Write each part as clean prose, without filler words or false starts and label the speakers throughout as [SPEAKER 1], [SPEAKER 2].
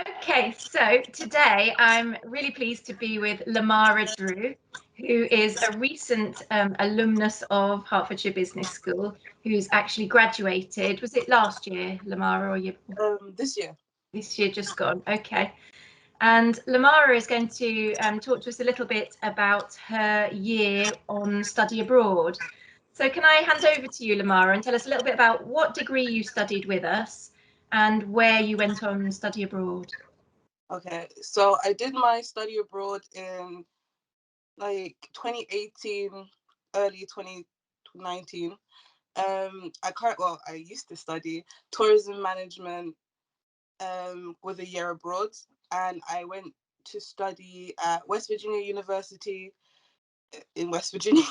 [SPEAKER 1] Okay, so today I'm really pleased to be with Lamara Drew, who is a recent alumnus of Hertfordshire Business School, who's actually graduated. Was it last year, Lamara, or
[SPEAKER 2] This year?
[SPEAKER 1] This year just gone. Okay. And Lamara is going to talk to us a little bit about her year on study abroad. So can I hand over to you, Lamara, and tell us a little bit about what degree you studied with us and where you went on study abroad?
[SPEAKER 2] Okay, so I did my study abroad in like 2018, early 2019. I used to study tourism management with a year abroad, and I went to study at West Virginia University in West Virginia.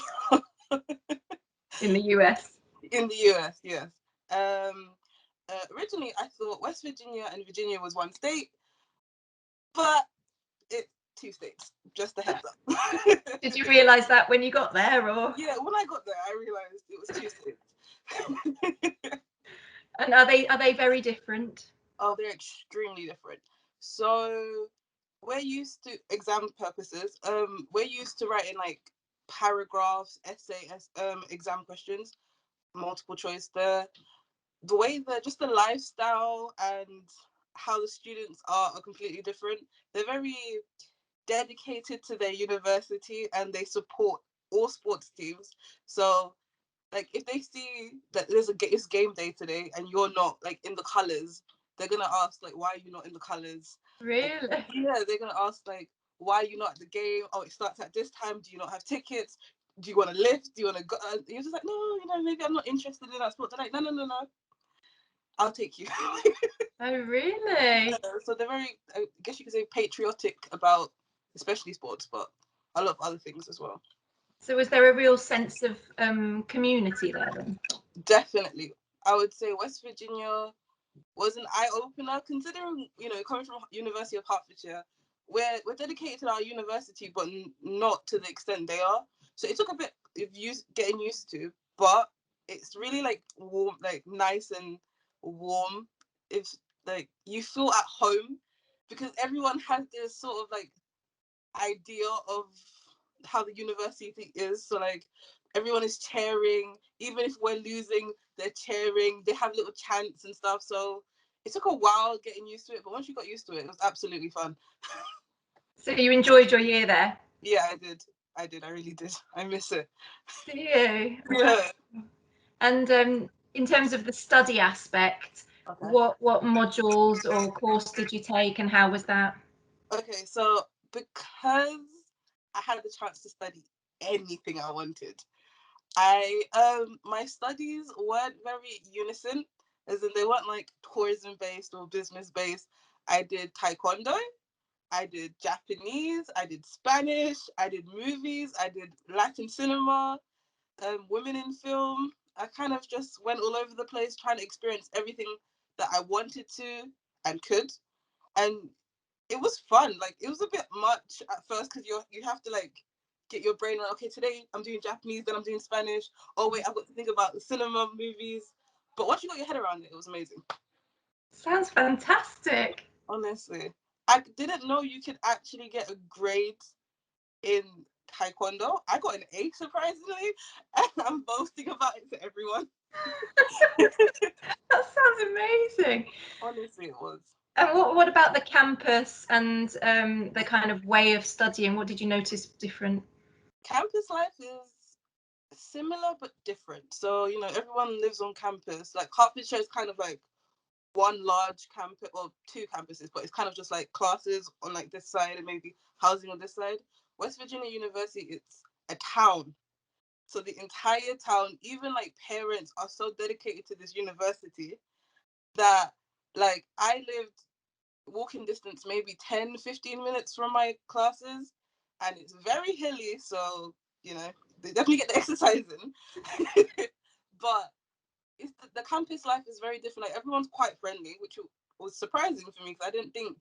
[SPEAKER 1] In the US.
[SPEAKER 2] In the US, yes. Originally, I thought West Virginia and Virginia was one state, but it's two states. Just a heads up.
[SPEAKER 1] Did you realise that when you got there, or?
[SPEAKER 2] Yeah, when I got there, I realised it was two states.
[SPEAKER 1] And are they very different?
[SPEAKER 2] Oh, they're extremely different. So we're used to exam purposes. We're used to writing like paragraphs, exam questions, multiple choice. The way just the lifestyle and how the students are completely different. They're very dedicated to their university and they support all sports teams. So like if they see that it's game day today and you're not like in the colours, they're gonna ask like, why are you not in the colours?
[SPEAKER 1] Really?
[SPEAKER 2] Like, yeah, they're gonna ask like, why are you not at the game? Oh, it starts at this time. Do you not have tickets? Do you want to lift? Do you want to go? You're just like, no, maybe I'm not interested in that sport. They're like, no, I'll take you.
[SPEAKER 1] Oh, really?
[SPEAKER 2] So they're very, I guess you could say, patriotic about especially sports, but a lot of other things as well.
[SPEAKER 1] So was there a real sense of community there then?
[SPEAKER 2] Definitely. I would say West Virginia was an eye-opener, considering, coming from University of Hertfordshire, we're dedicated to our university, but not to the extent they are. So it took a bit of getting used to, but it's really like warm, like nice and warm. If like you feel at home, because everyone has this sort of like idea of how the university is. So like everyone is cheering, even if we're losing, they're cheering. They have little chants and stuff. So it took a while getting used to it, but once you got used to it, it was absolutely fun.
[SPEAKER 1] So you enjoyed your year there?
[SPEAKER 2] Yeah, I did. I really did. I miss it.
[SPEAKER 1] Do you?
[SPEAKER 2] Yeah.
[SPEAKER 1] And in terms of the study aspect,
[SPEAKER 2] Okay.
[SPEAKER 1] what modules or course did you take, and how was that?
[SPEAKER 2] Okay, so because I had the chance to study anything I wanted, my studies weren't very unison, as in they weren't like tourism based or business based. I did taekwondo, I did Japanese, I did Spanish, I did movies, I did Latin cinema, women in film. I kind of just went all over the place trying to experience everything that I wanted to and could. And it was fun. Like it was a bit much at first because you have to like get your brain on. Okay, today I'm doing Japanese, then I'm doing Spanish. Oh wait, I've got to think about the cinema movies. But once you got your head around it, it was amazing.
[SPEAKER 1] Sounds fantastic.
[SPEAKER 2] Honestly, I didn't know you could actually get a grade in taekwondo. I got an A surprisingly, and I'm boasting about it to everyone.
[SPEAKER 1] That sounds amazing.
[SPEAKER 2] Honestly, it was.
[SPEAKER 1] And what about the campus and the kind of way of studying? What did you notice different?
[SPEAKER 2] Campus life is similar but different. So, everyone lives on campus. Like Hertfordshire is kind of like one large campus, or two campuses, but it's kind of just like classes on like this side and maybe housing on this side. West Virginia University, it's a town. So the entire town, even like parents are so dedicated to this university that like I lived walking distance maybe 10-15 minutes from my classes, and it's very hilly, so they definitely get the exercise in. But the campus life is very different. Like everyone's quite friendly, which was surprising for me because I didn't think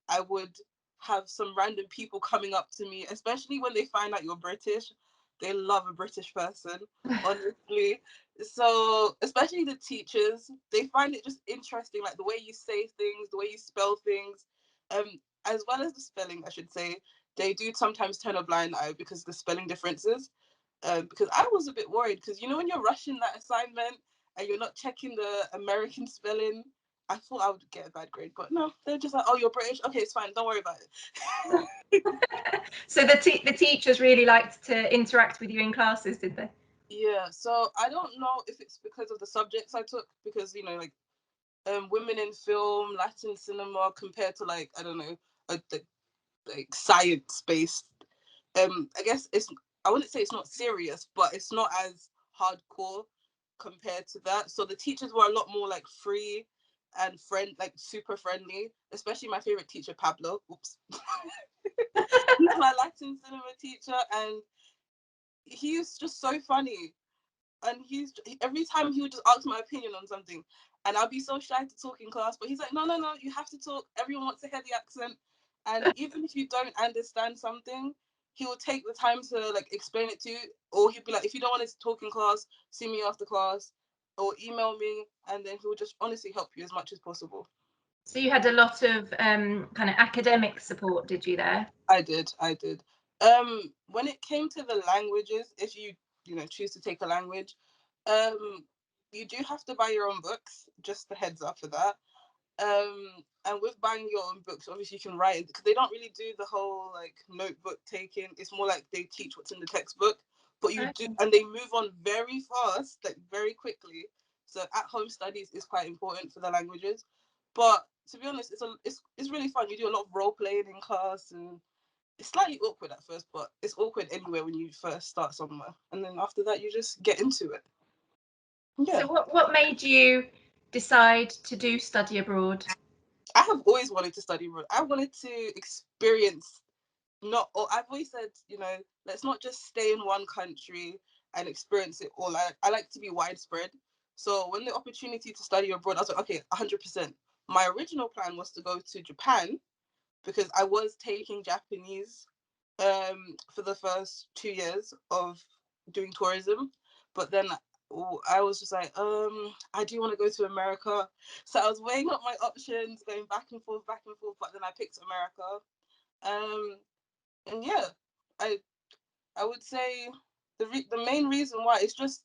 [SPEAKER 2] I would have some random people coming up to me, especially when they find out you're British. They love a British person, honestly. So, especially the teachers, they find it just interesting, like the way you say things, the way you spell things. As well as the spelling, I should say, they do sometimes turn a blind eye because the spelling differences. Because I was a bit worried because when you're rushing that assignment and you're not checking the American spelling, I thought I would get a bad grade, but no, they're just like, oh, you're British, okay, it's fine, don't worry about it.
[SPEAKER 1] So the teachers really liked to interact with you in classes, did they?
[SPEAKER 2] Yeah, so I don't know if it's because of the subjects I took, because like women in film, Latin cinema, compared to like, I don't know, like science based. I guess I wouldn't say it's not serious, but it's not as hardcore compared to that. So the teachers were a lot more like free and like super friendly. Especially my favorite teacher, Pablo. Oops. He's my Latin cinema teacher, and he's just so funny. And every time he would just ask my opinion on something, and I'd be so shy to talk in class, but he's like, no, you have to talk, everyone wants to hear the accent. And even if you don't understand something, he will take the time to like explain it to you, or he'd be like, if you don't want to talk in class, see me after class or email me, and then he will just honestly help you as much as possible.
[SPEAKER 1] So you had a lot of kind of academic support, did you there?
[SPEAKER 2] I did. When it came to the languages, if you choose to take a language, you do have to buy your own books. Just the heads up for that. And with buying your own books, obviously you can write it, because they don't really do the whole like notebook taking. It's more like they teach what's in the textbook, but you do, and they move on very fast, like very quickly. So at home studies is quite important for the languages. But to be honest, it's really fun. You do a lot of role playing in class, and it's slightly awkward at first, but it's awkward anywhere when you first start somewhere, and then after that you just get into it.
[SPEAKER 1] Yeah. So what made you decide to do study abroad?
[SPEAKER 2] I have always wanted to study abroad. I wanted to experience, I've always said, let's not just stay in one country and experience it all. I like to be widespread. So when the opportunity to study abroad, I was like, okay, 100%. My original plan was to go to Japan, because I was taking Japanese for the first 2 years of doing tourism, but then I was just like, I do want to go to America. So I was weighing up my options, going back and forth, but then I picked America. And yeah, I would say the main reason why is just,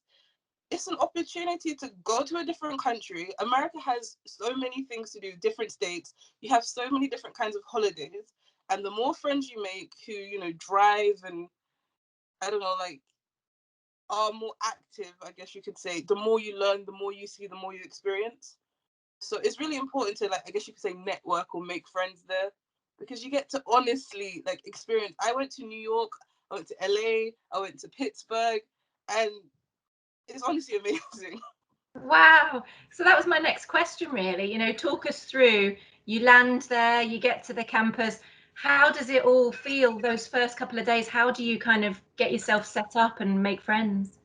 [SPEAKER 2] it's an opportunity to go to a different country. America has so many things to do, different states. You have so many different kinds of holidays. And the more friends you make who, drive and, I don't know, like, are more active, I guess you could say, the more you learn, the more you see, the more you experience. So it's really important to, like, I guess you could say, network or make friends there, because you get to honestly, like, experience. I went to New York, I went to LA, I went to Pittsburgh, and it's honestly amazing.
[SPEAKER 1] Wow. So that was my next question, really. Talk us through, you land there, you get to the campus. How does it all feel those first couple of days? How do you kind of get yourself set up and make friends?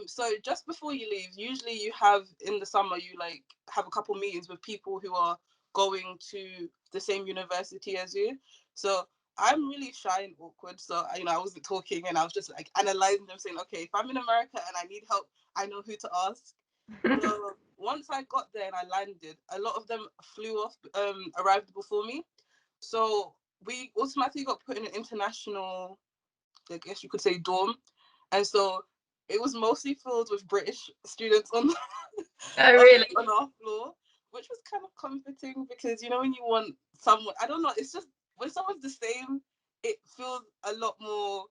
[SPEAKER 2] So just before you leave, usually you have, in the summer, you like have a couple meetings with people who are going to the same university as you. So I'm really shy and awkward. So I wasn't talking, and I was just like analyzing them, saying, okay, if I'm in America and I need help, I know who to ask. So once I got there and I landed, a lot of them flew off, arrived before me. So we automatically got put in an international, I guess you could say, dorm. And so it was mostly filled with British students on
[SPEAKER 1] Really?
[SPEAKER 2] on our floor, which was kind of comforting, because when you want someone, I don't know, it's just when someone's the same, it feels a lot more.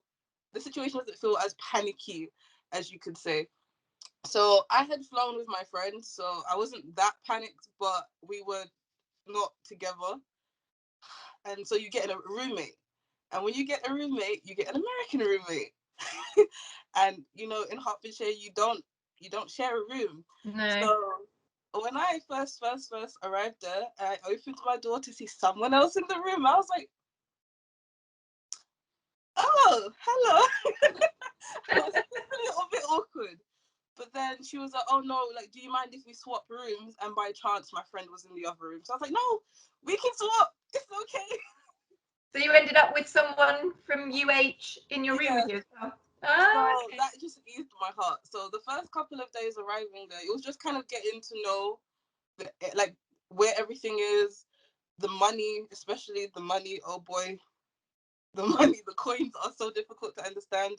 [SPEAKER 2] The situation doesn't feel as panicky, as you could say. So I had flown with my friends, so I wasn't that panicked, but we were not together. And so you get a roommate, and when you get a roommate, you get an American roommate. And in Hertfordshire, you don't share a room.
[SPEAKER 1] No.
[SPEAKER 2] So when I first arrived there, I opened my door to see someone else in the room. I was like, oh, hello. I was a little bit awkward. But then she was like, oh no, like, do you mind if we swap rooms? And by chance, my friend was in the other room. So I was like, no, we can swap. It's okay.
[SPEAKER 1] So you ended up with someone from UH in your room with you as well? Oh,
[SPEAKER 2] So
[SPEAKER 1] okay.
[SPEAKER 2] that just eased my heart. So the first couple of days arriving there, it was just kind of getting to know like where everything is. the money, especially the money, oh boy, the money, the coins are so difficult to understand.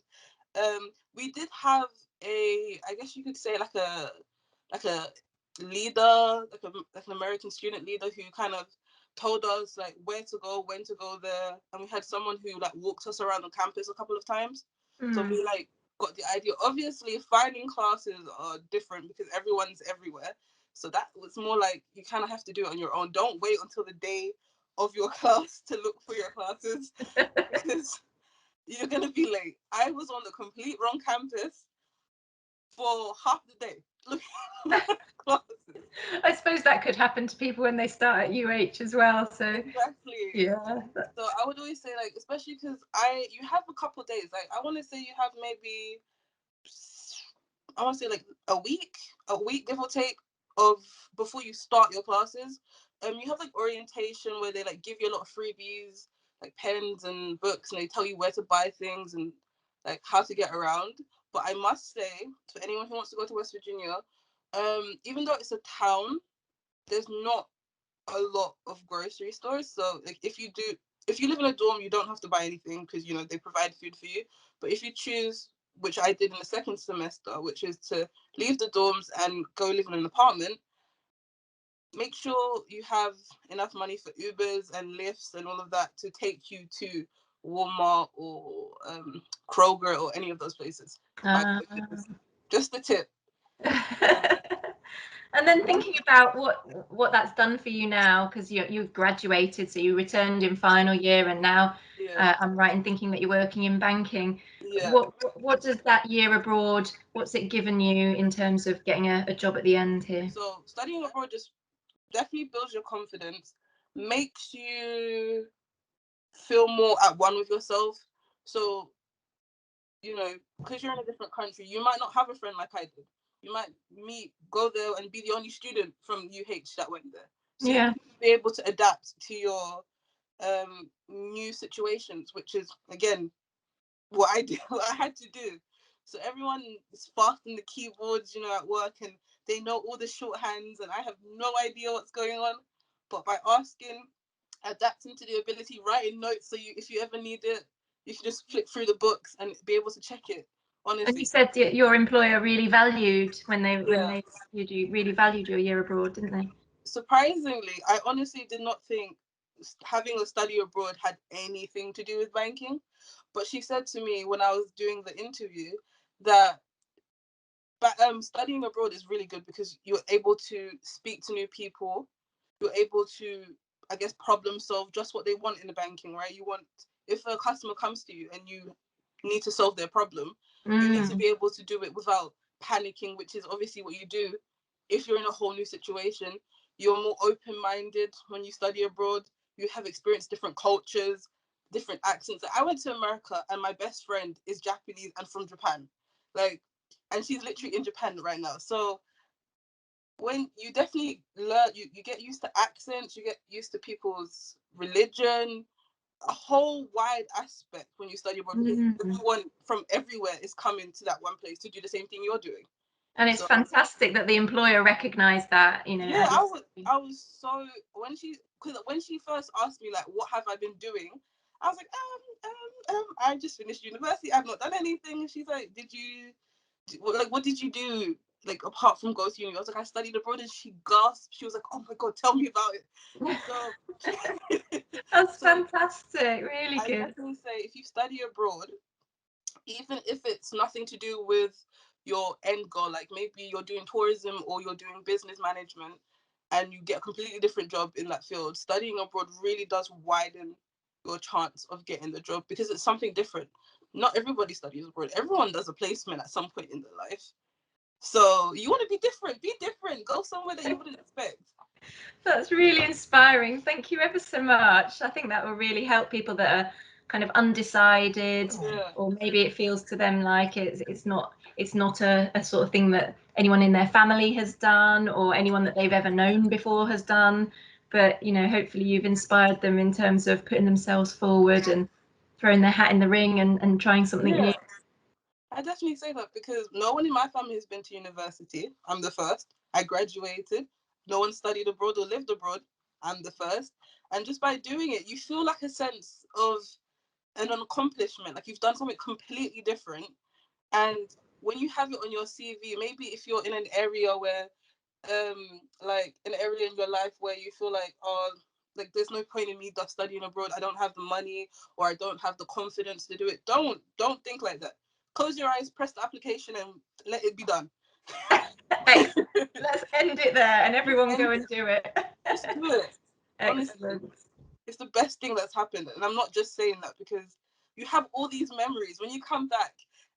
[SPEAKER 2] We did have I guess you could say like a leader, like an American student leader who kind of told us like where to go, when to go there, and we had someone who like walked us around the campus a couple of times. So we like got the idea. Obviously, finding classes are different because everyone's everywhere. So that was more like you kind of have to do it on your own. Don't wait until the day of your class to look for your classes because you're gonna be late. I was on the complete wrong campus for half the day looking at classes.
[SPEAKER 1] I suppose that could happen to people when they start at UH as well. So
[SPEAKER 2] exactly.
[SPEAKER 1] yeah.
[SPEAKER 2] So I would always say like, especially because you have a couple of days. Like I want to say you have maybe, I want to say like a week, give or take, of before you start your classes. You have like orientation where they like give you a lot of freebies, like pens and books, and they tell you where to buy things and like how to get around. But I must say, for anyone who wants to go to West Virginia, even though it's a town, there's not a lot of grocery stores. So like if you live in a dorm, you don't have to buy anything because you know they provide food for you. But if you choose, which I did in the second semester, which is to leave the dorms and go live in an apartment, make sure you have enough money for Ubers and lifts and all of that to take you to Walmart or Kroger or any of those places to buy groceries. Just a tip.
[SPEAKER 1] And then thinking about what that's done for you now, because you've graduated, so you returned in final year, and now I'm right in thinking that you're working in banking.
[SPEAKER 2] Yeah.
[SPEAKER 1] What does that year abroad, what's it given you in terms of getting a job at the end here?
[SPEAKER 2] So studying abroad just definitely builds your confidence, makes you feel more at one with yourself. So, you know, because you're in a different country, you might not have a friend like I did. You might go there and be the only student from UH that went there. So you need to be able to adapt to your new situations, which is, again, what I had to do. So everyone is fast on the keyboards, you know, at work, and they know all the shorthands, and I have no idea what's going on. But by asking, adapting to the ability, writing notes, so if you ever need it, you can just flick through the books and be able to check it. Honestly.
[SPEAKER 1] And you said your employer really valued when they really valued your year abroad, didn't they?
[SPEAKER 2] Surprisingly, I honestly did not think having a study abroad had anything to do with banking. But she said to me when I was doing the interview that studying abroad is really good because you're able to speak to new people. You're able to, I guess, problem solve just what they want in the banking, right? If a customer comes to you and you need to solve their problem, you need to be able to do it without panicking, which is obviously what you do if you're in a whole new situation. You're more open-minded when you study abroad. You have experienced different cultures, different accents. I went to America and my best friend is Japanese and from Japan. And she's literally in Japan right now. So when you definitely learn, you get used to accents, you get used to people's religion, a whole wide aspect when you study abroad because everyone from everywhere is coming to that one place to do the same thing you're doing.
[SPEAKER 1] And it's fantastic that the employer recognised that, you know.
[SPEAKER 2] Yeah, I was so when she first asked me like what have I been doing, I was like I just finished university. I've not done anything. And she's like, what did you do like apart from go to uni? I was like, I studied abroad, and she gasped. She was like, oh my god, tell me about it. So
[SPEAKER 1] that's fantastic, really good.
[SPEAKER 2] I definitely say if you study abroad, even if it's nothing to do with your end goal, like maybe you're doing tourism or you're doing business management and you get a completely different job in that field, studying abroad really does widen your chance of getting the job because it's something different. Not everybody studies abroad. Everyone does a placement at some point in their life. So you want to be different, go somewhere that you wouldn't expect.
[SPEAKER 1] That's really inspiring. Thank you ever so much. I think that will really help people that are kind of undecided, or maybe it feels to them like it's not a sort of thing that anyone in their family has done or anyone that they've ever known before has done. But you know, hopefully you've inspired them in terms of putting themselves forward and throwing their hat in the ring and trying something new.
[SPEAKER 2] I definitely say that because no one in my family has been to university. I'm the first. I graduated. No one studied abroad or lived abroad. I'm the first. And just by doing it, you feel like a sense of an accomplishment, like you've done something completely different. And when you have it on your CV, maybe if you're in an area where like an area in your life where you feel like, oh, like there's no point in me studying abroad, I don't have the money or I don't have the confidence to do it, don't think like that. Close your eyes, press the application, and let it be done.
[SPEAKER 1] Let's end it there and everyone go and do it.
[SPEAKER 2] Just do it.
[SPEAKER 1] Excellent.
[SPEAKER 2] Honestly, it's the best thing that's happened. And I'm not just saying that because you have all these memories when you come back,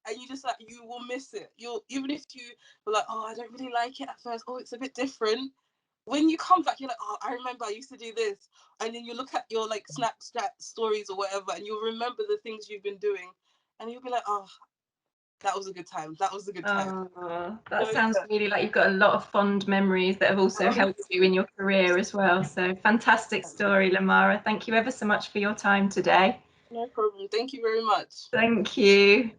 [SPEAKER 2] and you just like, you will miss it. You'll, even if you were like, oh, I don't really like it at first, oh, it's a bit different, when you come back, you're like, oh, I remember I used to do this. And then you look at your like Snapchat stories or whatever, and you'll remember the things you've been doing, and you'll be like, oh, that was a good time. That was a good time.
[SPEAKER 1] Oh, that sounds really like you've got a lot of fond memories that have also helped you in your career as well. So fantastic story, Lamara. Thank you ever so much for your time today.
[SPEAKER 2] No problem. Thank you very much.
[SPEAKER 1] Thank you.